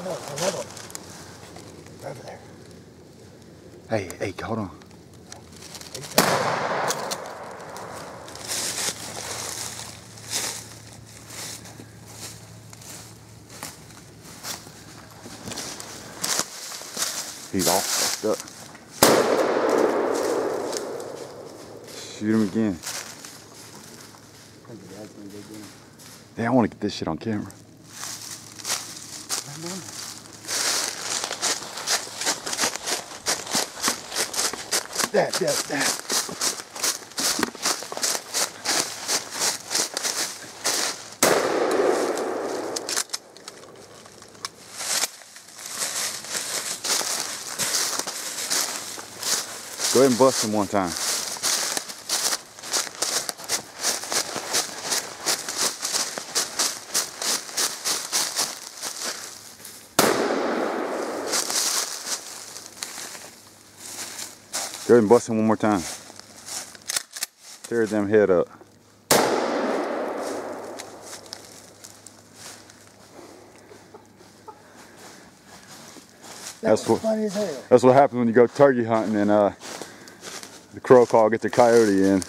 Another one. Over there. Hey, hold on. He's all fucked up. Shoot him again. Damn, I want to get this shit on camera. That. Go ahead and bust him one time. Go ahead and bust him one more time. Tear them head up. That's funny as hell. That's what happens when you go turkey hunting and the crow call gets the coyote in.